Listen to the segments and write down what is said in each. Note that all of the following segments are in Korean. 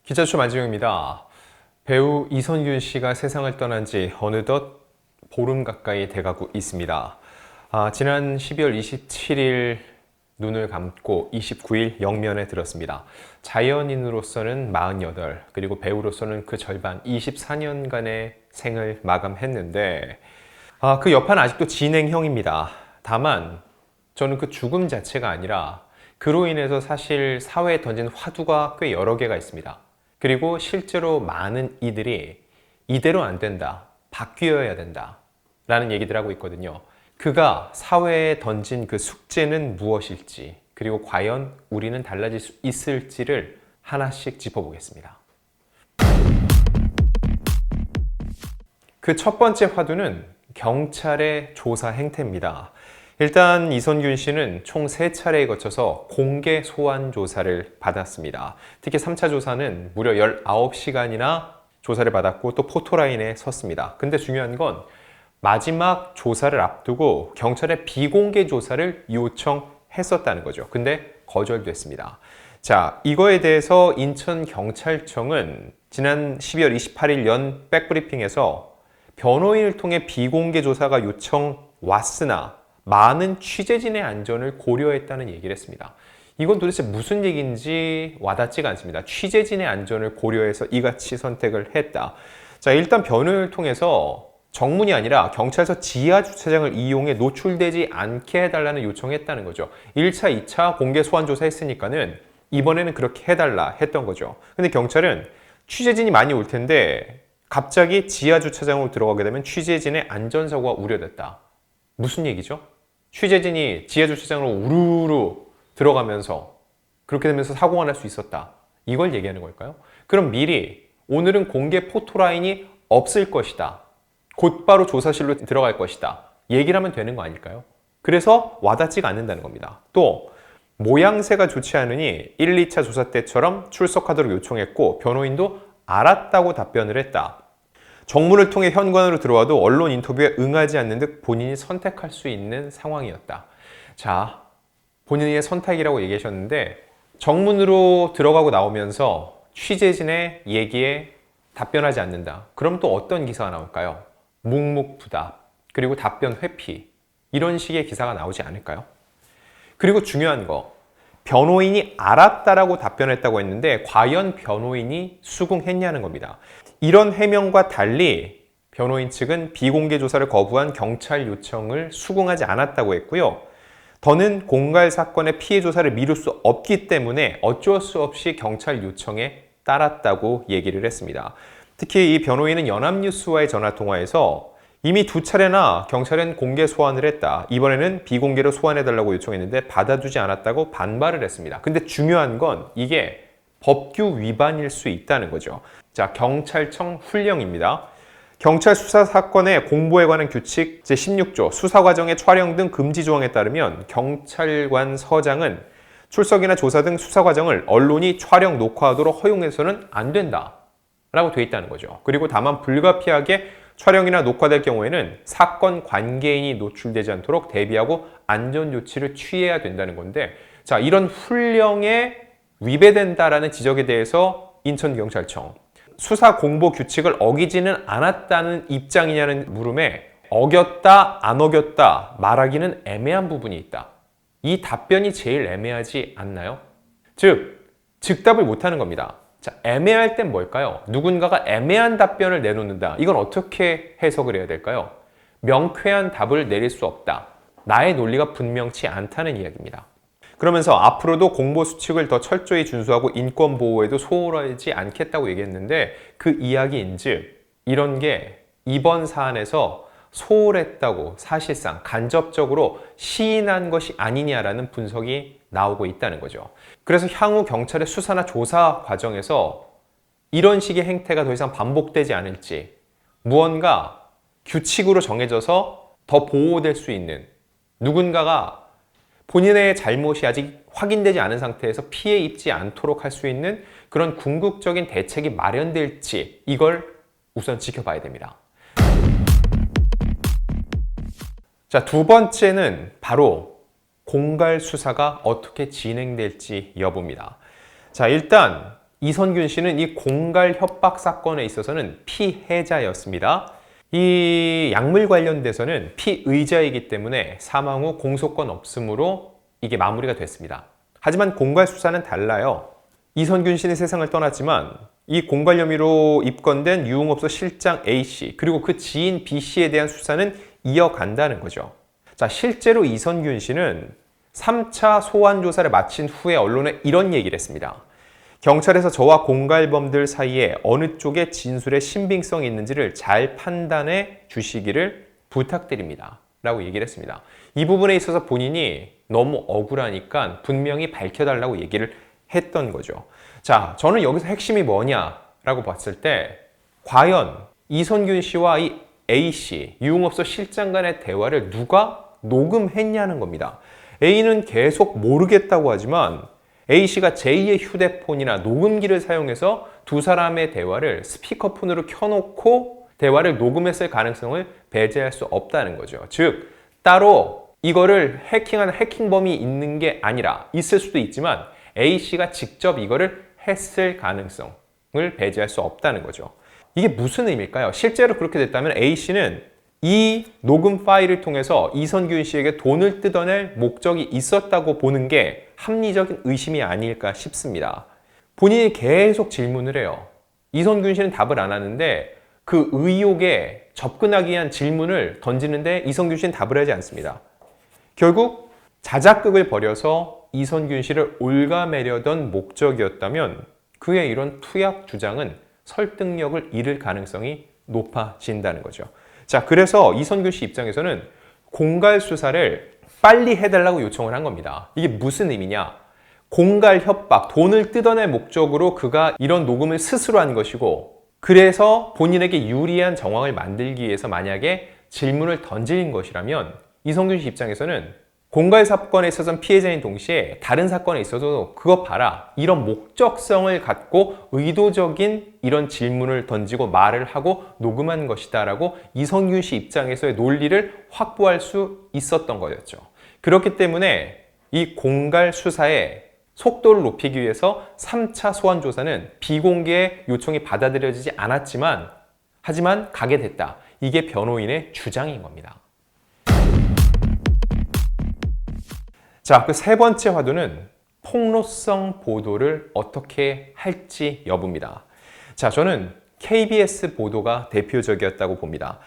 기자추 만지영입니다. 배우 이선균 씨가 세상을 떠난 지 어느덧 보름 가까이 돼가고 있습니다. 지난 12월 27일 눈을 감고 29일 영면에 들었습니다. 자연인으로서는 48, 그리고 배우로서는 그 절반 24년간의 생을 마감했는데 그 여파는 아직도 진행형입니다. 다만 저는 그 죽음 자체가 아니라 그로 인해서 사실 사회에 던진 화두가 꽤 여러 개가 있습니다. 그리고 실제로 많은 이들이 이대로 안 된다, 바뀌어야 된다 라는 얘기들 하고 있거든요. 그가 사회에 던진 그 숙제는 무엇일지, 그리고 과연 우리는 달라질 수 있을지를 하나씩 짚어보겠습니다. 그 첫 번째 화두는 경찰의 조사 행태입니다. 일단 이선균 씨는 총 3차례에 거쳐서 공개 소환 조사를 받았습니다. 특히 3차 조사는 무려 19시간이나 조사를 받았고 또 포토라인에 섰습니다. 근데 중요한 건 마지막 조사를 앞두고 경찰에 비공개 조사를 요청했었다는 거죠. 근데 거절됐습니다. 자, 이거에 대해서 인천경찰청은 지난 12월 28일 연 백브리핑에서 변호인을 통해 비공개 조사가 요청 왔으나 많은 취재진의 안전을 고려했다는 얘기를 했습니다. 이건 도대체 무슨 얘기인지 와닿지가 않습니다. 취재진의 안전을 고려해서 이같이 선택을 했다. 자, 일단 변호인을 통해서 정문이 아니라 경찰서 지하 주차장을 이용해 노출되지 않게 해달라는 요청했다는 거죠. 1차, 2차 공개 소환 조사 했으니까는 이번에는 그렇게 해달라 했던 거죠. 근데 경찰은 취재진이 많이 올 텐데 갑자기 지하 주차장으로 들어가게 되면 취재진의 안전사고가 우려됐다. 무슨 얘기죠? 취재진이 지하 주차장으로 우르르 들어가면서 그렇게 되면서 사고가 날 수 있었다. 이걸 얘기하는 걸까요? 그럼 미리 오늘은 공개 포토라인이 없을 것이다. 곧바로 조사실로 들어갈 것이다. 얘기를 하면 되는 거 아닐까요? 그래서 와닿지가 않는다는 겁니다. 또 모양새가 좋지 않으니 1, 2차 조사 때처럼 출석하도록 요청했고 변호인도 알았다고 답변을 했다. 정문을 통해 현관으로 들어와도 언론 인터뷰에 응하지 않는 듯 본인이 선택할 수 있는 상황이었다. 자, 본인의 선택이라고 얘기하셨는데 정문으로 들어가고 나오면서 취재진의 얘기에 답변하지 않는다. 그럼 또 어떤 기사가 나올까요? 묵묵부답, 그리고 답변 회피, 이런 식의 기사가 나오지 않을까요? 그리고 중요한 거, 변호인이 알았다라고 답변했다고 했는데 과연 변호인이 수긍했냐는 겁니다. 이런 해명과 달리 변호인 측은 비공개 조사를 거부한 경찰 요청을 수긍하지 않았다고 했고요. 더는 공갈 사건의 피해 조사를 미룰 수 없기 때문에 어쩔 수 없이 경찰 요청에 따랐다고 얘기를 했습니다. 특히 이 변호인은 연합뉴스와의 전화통화에서 이미 2차례나 경찰은 공개 소환을 했다. 이번에는 비공개로 소환해달라고 요청했는데 받아주지 않았다고 반발을 했습니다. 근데 중요한 건 이게 법규 위반일 수 있다는 거죠. 자, 경찰청 훈령입니다. 경찰 수사 사건의 공보에 관한 규칙 제16조 수사 과정의 촬영 등 금지 조항에 따르면 경찰관 서장은 출석이나 조사 등 수사 과정을 언론이 촬영 녹화하도록 허용해서는 안 된다 라고 돼 있다는 거죠. 그리고 다만 불가피하게 촬영이나 녹화될 경우에는 사건 관계인이 노출되지 않도록 대비하고 안전 조치를 취해야 된다는 건데, 자, 이런 훈령에 위배된다라는 지적에 대해서 인천경찰청 수사 공보 규칙을 어기지는 않았다는 입장이냐는 물음에 어겼다 안 어겼다 말하기는 애매한 부분이 있다. 이 답변이 제일 애매하지 않나요? 즉답을 못하는 겁니다. 자, 애매할 땐 뭘까요? 누군가가 애매한 답변을 내놓는다. 이건 어떻게 해석을 해야 될까요? 명쾌한 답을 내릴 수 없다. 나의 논리가 분명치 않다는 이야기입니다. 그러면서 앞으로도 공보 수칙을 더 철저히 준수하고 인권 보호에도 소홀하지 않겠다고 얘기했는데 그 이야기인즉 이런 게 이번 사안에서 소홀했다고 사실상 간접적으로 시인한 것이 아니냐라는 분석이 나오고 있다는 거죠. 그래서 향후 경찰의 수사나 조사 과정에서 이런 식의 행태가 더 이상 반복되지 않을지 무언가 규칙으로 정해져서 더 보호될 수 있는 누군가가 본인의 잘못이 아직 확인되지 않은 상태에서 피해 입지 않도록 할 수 있는 그런 궁극적인 대책이 마련될지 이걸 우선 지켜봐야 됩니다. 자, 두 번째는 바로 공갈 수사가 어떻게 진행될지 여부입니다. 자, 일단 이선균 씨는 이 공갈 협박 사건에 있어서는 피해자였습니다. 이 약물 관련돼서는 피의자이기 때문에 사망 후 공소권 없음으로 이게 마무리가 됐습니다. 하지만 공갈 수사는 달라요. 이선균 씨는 세상을 떠났지만 이 공갈 혐의로 입건된 유흥업소 실장 A씨 그리고 그 지인 B씨에 대한 수사는 이어간다는 거죠. 자, 실제로 이선균 씨는 3차 소환 조사를 마친 후에 언론에 이런 얘기를 했습니다. 경찰에서 저와 공갈범들 사이에 어느 쪽에 진술의 신빙성이 있는지를 잘 판단해 주시기를 부탁드립니다. 라고 얘기를 했습니다. 이 부분에 있어서 본인이 너무 억울하니까 분명히 밝혀달라고 얘기를 했던 거죠. 자, 저는 여기서 핵심이 뭐냐라고 봤을 때 과연 이선균 씨와 이 A씨, 유흥업소 실장 간의 대화를 누가 녹음했냐는 겁니다. A는 계속 모르겠다고 하지만 A씨가 제2의 휴대폰이나 녹음기를 사용해서 두 사람의 대화를 스피커폰으로 켜놓고 대화를 녹음했을 가능성을 배제할 수 없다는 거죠. 즉, 따로 이거를 해킹한 해킹범이 있는 게 아니라 있을 수도 있지만 A씨가 직접 이거를 했을 가능성을 배제할 수 없다는 거죠. 이게 무슨 의미일까요? 실제로 그렇게 됐다면 A씨는 이 녹음 파일을 통해서 이선균 씨에게 돈을 뜯어낼 목적이 있었다고 보는 게 합리적인 의심이 아닐까 싶습니다. 본인이 계속 질문을 해요. 이선균 씨는 답을 안 하는데 그 의혹에 접근하기 위한 질문을 던지는데 이선균 씨는 답을 하지 않습니다. 결국 자작극을 벌여서 이선균 씨를 올가매려던 목적이었다면 그의 이런 투약 주장은 설득력을 잃을 가능성이 높아진다는 거죠. 자, 그래서 이선균 씨 입장에서는 공갈 수사를 빨리 해달라고 요청을 한 겁니다. 이게 무슨 의미냐? 공갈 협박, 돈을 뜯어낼 목적으로 그가 이런 녹음을 스스로 한 것이고 그래서 본인에게 유리한 정황을 만들기 위해서 만약에 질문을 던진 것이라면 이선균 씨 입장에서는 공갈 사건에 있어서는 피해자인 동시에 다른 사건에 있어도 그거 봐라 이런 목적성을 갖고 의도적인 이런 질문을 던지고 말을 하고 녹음한 것이다 라고 이선균 씨 입장에서의 논리를 확보할 수 있었던 거였죠. 그렇기 때문에 이 공갈 수사의 속도를 높이기 위해서 3차 소환 조사는 비공개 요청이 받아들여지지 않았지만 하지만 가게 됐다. 이게 변호인의 주장인 겁니다. 자, 그 세 번째 화두는 폭로성 보도를 어떻게 할지 여부입니다. 자, 저는 KBS 보도가 대표적이었다고 봅니다.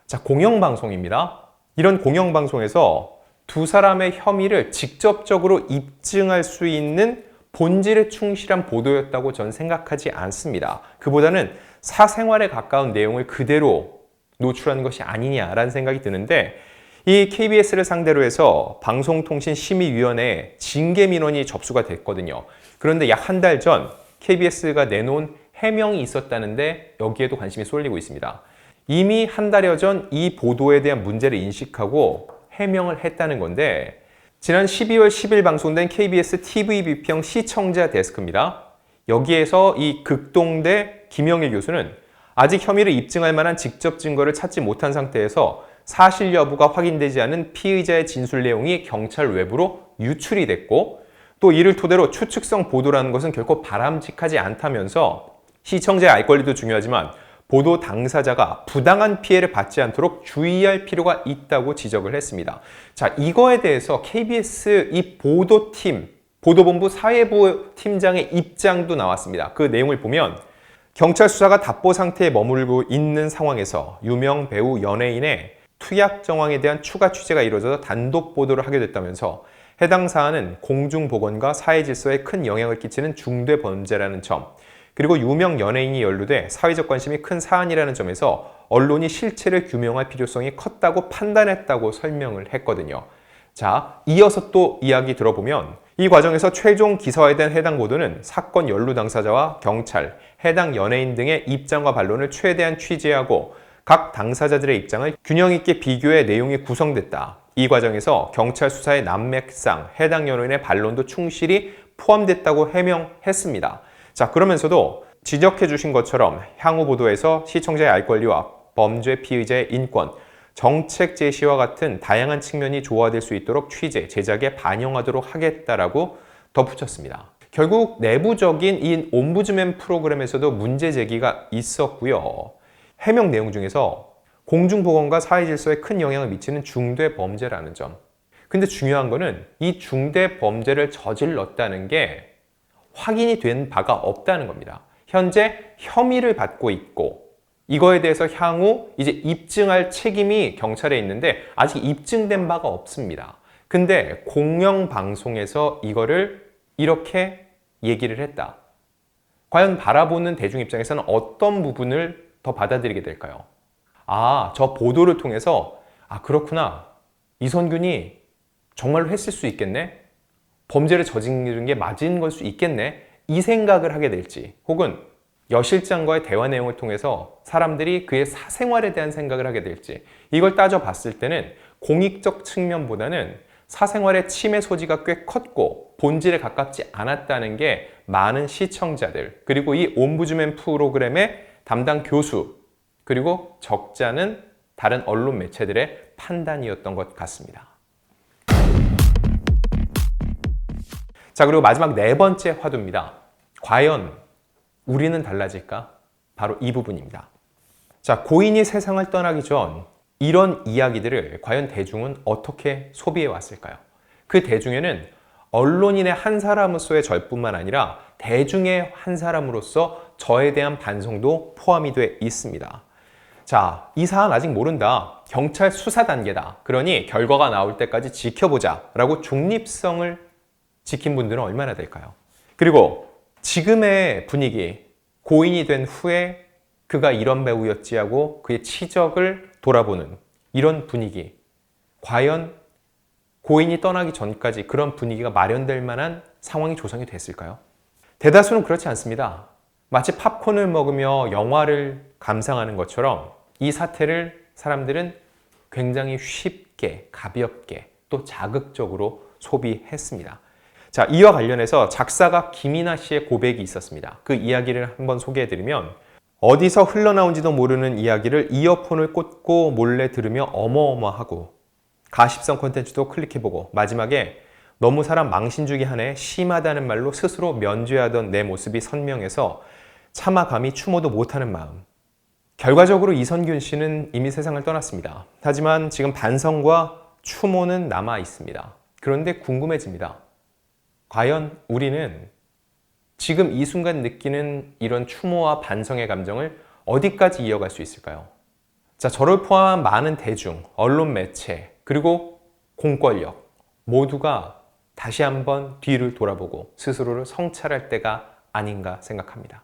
자, 공영방송입니다. 이런 공영방송에서 두 사람의 혐의를 직접적으로 입증할 수 있는 본질에 충실한 보도였다고 저는 생각하지 않습니다. 그보다는 사생활에 가까운 내용을 그대로 노출하는 것이 아니냐라는 생각이 드는데 이 KBS를 상대로 해서 방송통신심의위원회에 징계민원이 접수가 됐거든요. 그런데 약 한 달 전 KBS가 내놓은 해명이 있었다는데 여기에도 관심이 쏠리고 있습니다. 이미 한 달여 전 이 보도에 대한 문제를 인식하고 해명을 했다는 건데 지난 12월 10일 방송된 KBS TV 비평 시청자 데스크입니다. 여기에서 이 극동대 김영일 교수는 아직 혐의를 입증할 만한 직접 증거를 찾지 못한 상태에서 사실 여부가 확인되지 않은 피의자의 진술 내용이 경찰 외부로 유출이 됐고 또 이를 토대로 추측성 보도라는 것은 결코 바람직하지 않다면서 시청자의 알 권리도 중요하지만 보도 당사자가 부당한 피해를 받지 않도록 주의할 필요가 있다고 지적을 했습니다. 자, 이거에 대해서 KBS 이 보도팀, 보도본부 사회부 팀장의 입장도 나왔습니다. 그 내용을 보면 경찰 수사가 답보 상태에 머물고 있는 상황에서 유명 배우 연예인의 투약 정황에 대한 추가 취재가 이루어져서 단독 보도를 하게 됐다면서 해당 사안은 공중보건과 사회 질서에 큰 영향을 끼치는 중대 범죄라는 점, 그리고 유명 연예인이 연루돼 사회적 관심이 큰 사안이라는 점에서 언론이 실체를 규명할 필요성이 컸다고 판단했다고 설명을 했거든요. 자, 이어서 또 이야기 들어보면 이 과정에서 최종 기사화된 해당 보도는 사건 연루 당사자와 경찰, 해당 연예인 등의 입장과 반론을 최대한 취재하고 각 당사자들의 입장을 균형 있게 비교해 내용이 구성됐다. 이 과정에서 경찰 수사의 난맥상, 해당 연예인의 반론도 충실히 포함됐다고 해명했습니다. 자, 그러면서도 지적해 주신 것처럼 향후 보도에서 시청자의 알 권리와 범죄 피의자의 인권, 정책 제시와 같은 다양한 측면이 조화될 수 있도록 취재, 제작에 반영하도록 하겠다라고 덧붙였습니다. 결국 내부적인 이 옴부즈맨 프로그램에서도 문제 제기가 있었고요. 해명 내용 중에서 공중보건과 사회질서에 큰 영향을 미치는 중대 범죄라는 점. 근데 중요한 거는 이 중대 범죄를 저질렀다는 게 확인이 된 바가 없다는 겁니다. 현재 혐의를 받고 있고 이거에 대해서 향후 이제 입증할 책임이 경찰에 있는데 아직 입증된 바가 없습니다. 근데 공영방송에서 이거를 이렇게 얘기를 했다. 과연 바라보는 대중 입장에서는 어떤 부분을 더 받아들이게 될까요? 아, 저 보도를 통해서 그렇구나. 이선균이 정말로 했을 수 있겠네? 범죄를 저지른 게 맞은 걸 수 있겠네? 이 생각을 하게 될지, 혹은 여 실장과의 대화 내용을 통해서 사람들이 그의 사생활에 대한 생각을 하게 될지, 이걸 따져봤을 때는 공익적 측면보다는 사생활의 침해 소지가 꽤 컸고 본질에 가깝지 않았다는 게 많은 시청자들, 그리고 이 옴부즈맨 프로그램의 담당 교수, 그리고 적자는 다른 언론 매체들의 판단이었던 것 같습니다. 자, 그리고 마지막 네 번째 화두입니다. 과연 우리는 달라질까? 바로 이 부분입니다. 자, 고인이 세상을 떠나기 전 이런 이야기들을 과연 대중은 어떻게 소비해 왔을까요? 그 대중에는 언론인의 한 사람으로서의 절뿐만 아니라 대중의 한 사람으로서 저에 대한 반성도 포함이 돼 있습니다. 자, 이 사안 아직 모른다. 경찰 수사 단계다. 그러니 결과가 나올 때까지 지켜보자. 라고 중립성을 지킨 분들은 얼마나 될까요? 그리고 지금의 분위기, 고인이 된 후에 그가 이런 배우였지 하고 그의 치적을 돌아보는 이런 분위기, 과연 고인이 떠나기 전까지 그런 분위기가 마련될 만한 상황이 조성이 됐을까요? 대다수는 그렇지 않습니다. 마치 팝콘을 먹으며 영화를 감상하는 것처럼 이 사태를 사람들은 굉장히 쉽게, 가볍게, 또 자극적으로 소비했습니다. 자, 이와 관련해서 작사가 김이나 씨의 고백이 있었습니다. 그 이야기를 한번 소개해드리면, 어디서 흘러나온지도 모르는 이야기를 이어폰을 꽂고 몰래 들으며 어마어마하고, 가십성 콘텐츠도 클릭해보고, 마지막에 너무 사람 망신 주기 하네 심하다는 말로 스스로 면죄하던 내 모습이 선명해서 차마 감히 추모도 못하는 마음. 결과적으로 이선균 씨는 이미 세상을 떠났습니다. 하지만 지금 반성과 추모는 남아 있습니다. 그런데 궁금해집니다. 과연 우리는 지금 이 순간 느끼는 이런 추모와 반성의 감정을 어디까지 이어갈 수 있을까요? 자, 저를 포함한 많은 대중, 언론 매체, 그리고 공권력 모두가 다시 한번 뒤를 돌아보고 스스로를 성찰할 때가 아닌가 생각합니다.